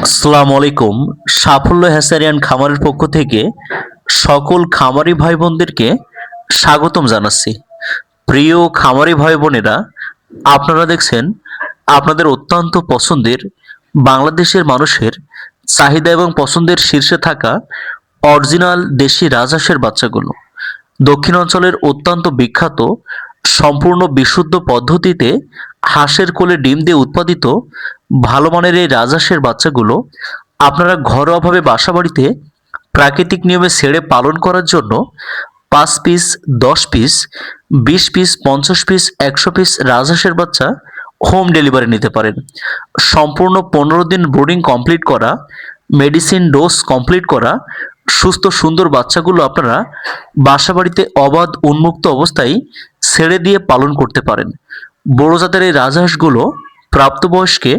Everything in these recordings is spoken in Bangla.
আসসালামু আলাইকুম। সাফল্য হ্যাচারিয়ান খামারের পক্ষ থেকে সকল খামারি ভাই বোনদেরকে স্বাগতম জানাচ্ছি। প্রিয় খামারি ভাই বোনেরা, আপনারা দেখছেন আপনাদের অত্যন্ত পছন্দের বাংলাদেশের মানুষের চাহিদা এবং পছন্দের শীর্ষে থাকা অরিজিনাল দেশি রাজহাঁসের বাচ্চাগুলো। দক্ষিণ অঞ্চলের অত্যন্ত বিখ্যাত সম্পূর্ণ বিশুদ্ধ পদ্ধতিতে হাঁসের কোলে ডিম দিয়ে উৎপাদিত ভালো মানের এই রাজহাঁসের বাচ্চাগুলো আপনারা ঘরোয়াভাবে বাসাবাড়িতে প্রাকৃতিক নিয়মে ছেড়ে পালন করার জন্য 5 piece, 10 piece, 20 piece, 50 piece, 100 piece রাজহাঁসের বাচ্চা হোম ডেলিভারি নিতে পারেন। সম্পূর্ণ 15 দিন ব্রুডিং কমপ্লিট করা, মেডিসিন ডোজ কমপ্লিট করা সুস্থ সুন্দর বাচ্চাগুলো আপনারা বাসাবাড়িতে অবাধ উন্মুক্ত অবস্থায় ছেড়ে দিয়ে পালন করতে পারেন। বড় জাতের এই রাজহাঁসগুলো প্রাপ্তবয়স্কে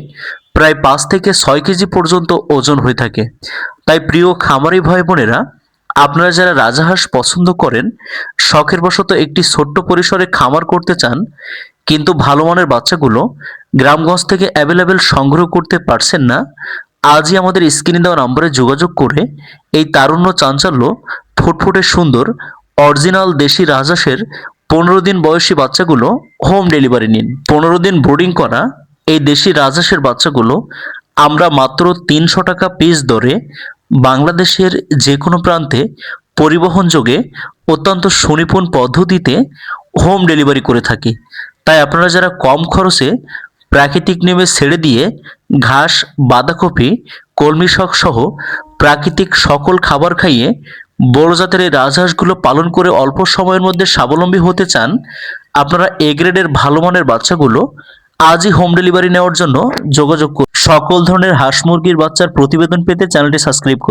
প্রায় 5 থেকে 6 কেজি পর্যন্ত ওজন হয়ে থাকে। তাই প্রিয় খামারি ভাই বোনেরা, আপনারা যারা রাজহাঁস পছন্দ করেন, শখের বশত একটি ছোট্ট পরিসরে খামার করতে চান, কিন্তু ভালো মানের বাচ্চাগুলো গ্রামগঞ্জ থেকে অ্যাভেলেবেল সংগ্রহ করতে পারছেন না, আজই আমাদের স্ক্রিনে দেওয়া নম্বরে যোগাযোগ করে এই তারুণ্য চাঞ্চল্য ফুটফুটে সুন্দর অরিজিনাল দেশি রাজহাঁসের 15 দিন বয়সী বাচ্চাগুলো হোম ডেলিভারি নিন। 15 দিন ব্রুডিং করা এই দেশি রাজহাঁসের বাচ্চাগুলো আমরা মাত্র 300 টাকা পিস দরে বাংলাদেশের যে কোনো প্রান্তে পরিবহনযোগে অত্যন্ত সুনিপুণ পদ্ধতিতে হোম ডেলিভারি করে থাকি। তাই আপনারা যারা কম খরচে প্রাকৃতিক নিয়মে ছেড়ে দিয়ে ঘাস, বাঁধাকপি, কলমি শাক সহ প্রাকৃতিক সকল খাবার খাইয়ে বড় জাতের এই রাজহাঁসগুলো পালন করে অল্প সময়ের মধ্যে স্বাবলম্বী হতে চান, আপনারা এ গ্রেডের ভালো মানের বাচ্চাগুলো আজই হোম ডেলিভারি নেওয়ার জন্য যোগাযোগ করুন। সকল ধরনের হাঁস মুরগির বাচ্চার প্রতিবেদন পেতে চ্যানেলটি সাবস্ক্রাইব করুন।